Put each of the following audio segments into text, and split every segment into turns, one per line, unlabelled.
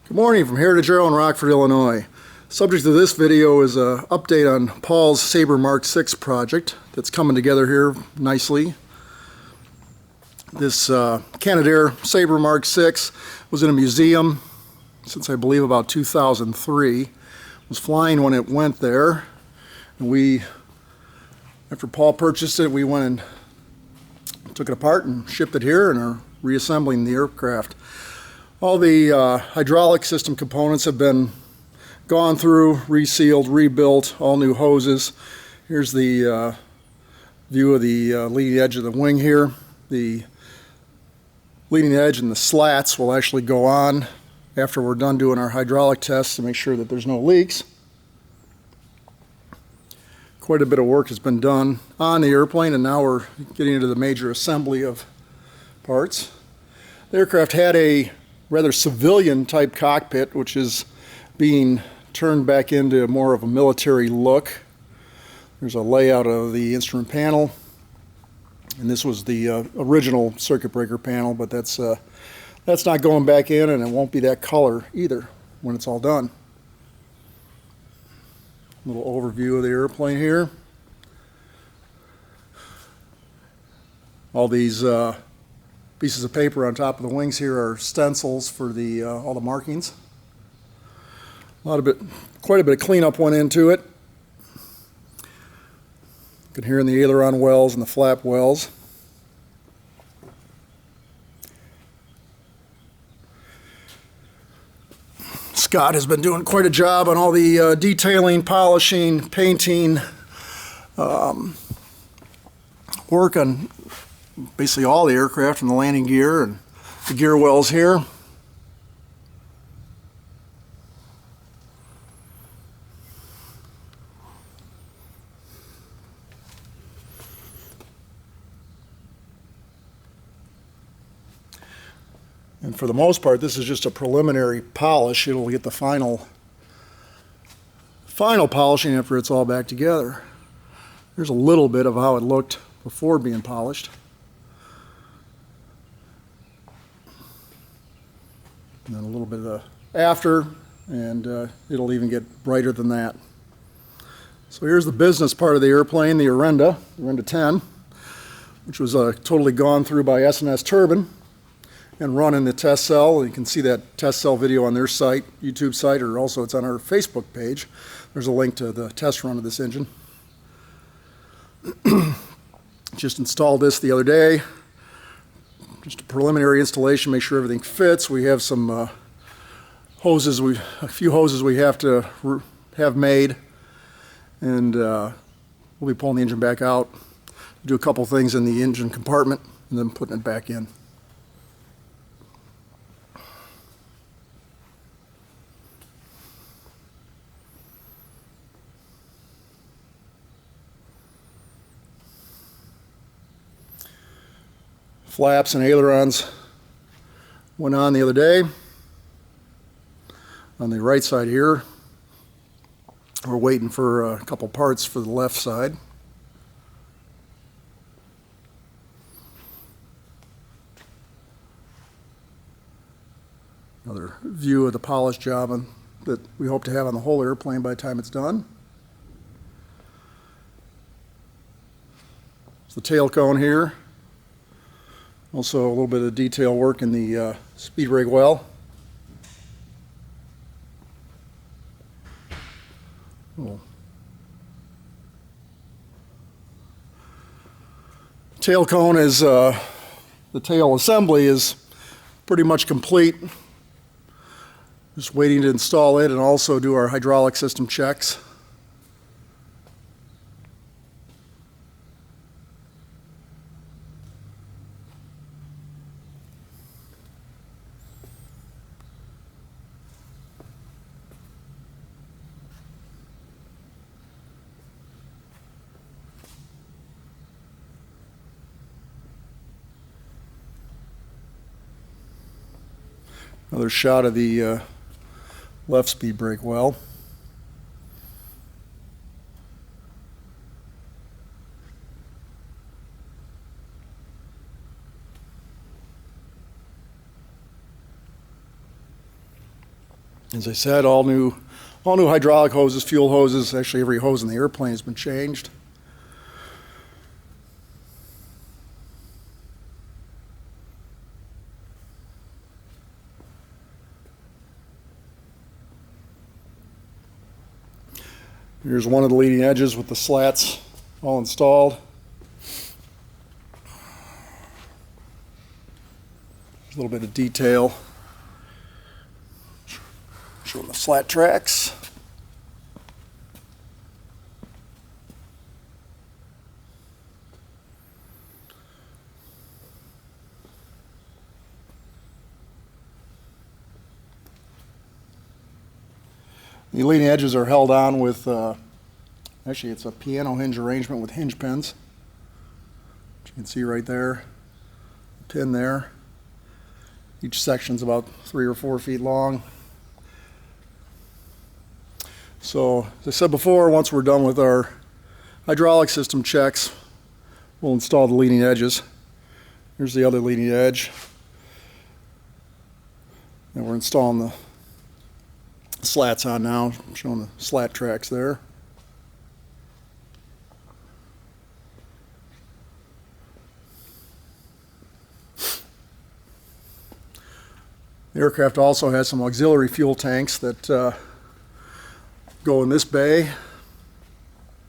Good morning from Heritage Aero in Rockford, Illinois. Subject of this video is an update on Paul's Sabre Mk6 project that's coming together here nicely. This Canadair Sabre Mk6 was in a museum since I believe about 2003. Was flying when it went there. And after Paul purchased it, we went and took it apart and shipped it here and are reassembling the aircraft. All the hydraulic system components have been gone through, resealed, rebuilt, all new hoses. Here's the view of the leading edge of the wing here. The leading edge and the slats will actually go on after we're done doing our hydraulic tests to make sure that there's no leaks. Quite a bit of work has been done on the airplane, and now we're getting into the major assembly of parts. The aircraft had a rather civilian type cockpit, which is being turned back into more of a military look. There's a layout of the instrument panel, and this was the original circuit breaker panel, but that's not going back in, and it won't be that color either when it's all done. A little overview of the airplane here. All these pieces of paper on top of the wings here are stencils for all the markings. Quite a bit of cleanup went into it. You can hear in the aileron wells and the flap wells. Scott has been doing quite a job on all the detailing, polishing, painting, work on basically all the aircraft from the landing gear and the gear wells here. And for the most part, this is just a preliminary polish. It'll get the final polishing after it's all back together. Here's a little bit of how it looked before being polished. And then a little bit of the after, and it'll even get brighter than that. So here's the business part of the airplane, the Orenda 10, which was totally gone through by S&S Turbine and run in the test cell. You can see that test cell video on their site, YouTube site, or also it's on our Facebook page. There's a link to the test run of this engine. Just installed this the other day. Just a preliminary installation, make sure everything fits. We have some a few hoses we have to have made, and we'll be pulling the engine back out, do a couple things in the engine compartment, and then putting it back in. Flaps and ailerons went on the other day. On the right side here, we're waiting for a couple parts for the left side. Another view of the polish job that we hope to have on the whole airplane by the time it's done. It's the tail cone here. Also a little bit of detail work in the speed brake well. Tail cone is, the tail assembly is pretty much complete. Just waiting to install it and also do our hydraulic system checks. Another shot of the left speed brake well. As I said, all new hydraulic hoses, fuel hoses. Actually, every hose in the airplane has been changed. Here's one of the leading edges with the slats all installed. A little bit of detail showing the flat tracks. The leading edges are held on with, actually it's a piano hinge arrangement with hinge pins. Which you can see right there, pin there. Each section's about 3 or 4 feet long. So, as I said before, once we're done with our hydraulic system checks, we'll install the leading edges. Here's the other leading edge. And we're installing the slats on now, showing the slat tracks there. The aircraft also has some auxiliary fuel tanks that go in this bay.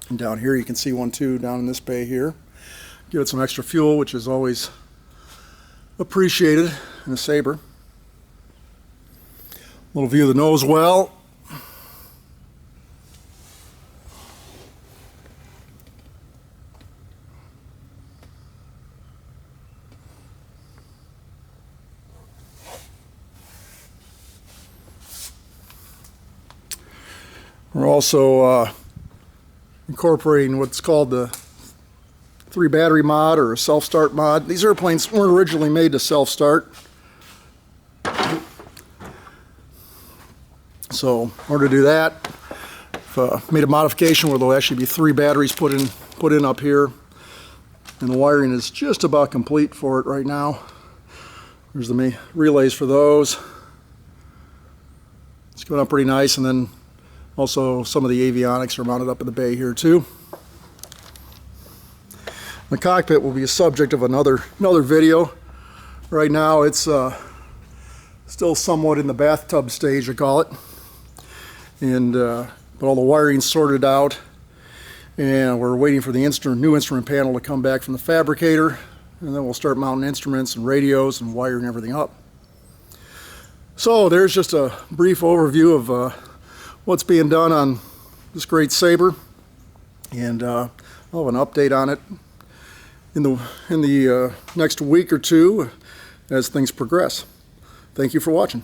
And down here you can see one too, down in this bay here. Give it some extra fuel, which is always appreciated in a Sabre. Little view of the nose well. We're also incorporating what's called the 3 battery mod or a self-start mod. These airplanes weren't originally made to self-start. So in order to do that, I've made a modification where there'll actually be 3 batteries put in up here. And the wiring is just about complete for it right now. There's the relays for those. It's going up pretty nice, and then also some of the avionics are mounted up in the bay here too. The cockpit will be a subject of another video. Right now it's still somewhat in the bathtub stage, I call it. And but all the wiring's sorted out, and we're waiting for the new instrument panel to come back from the fabricator, and then we'll start mounting instruments and radios and wiring everything up. So there's just a brief overview of what's being done on this great Sabre, and I'll have an update on it in the next week or two as things progress. Thank you for watching.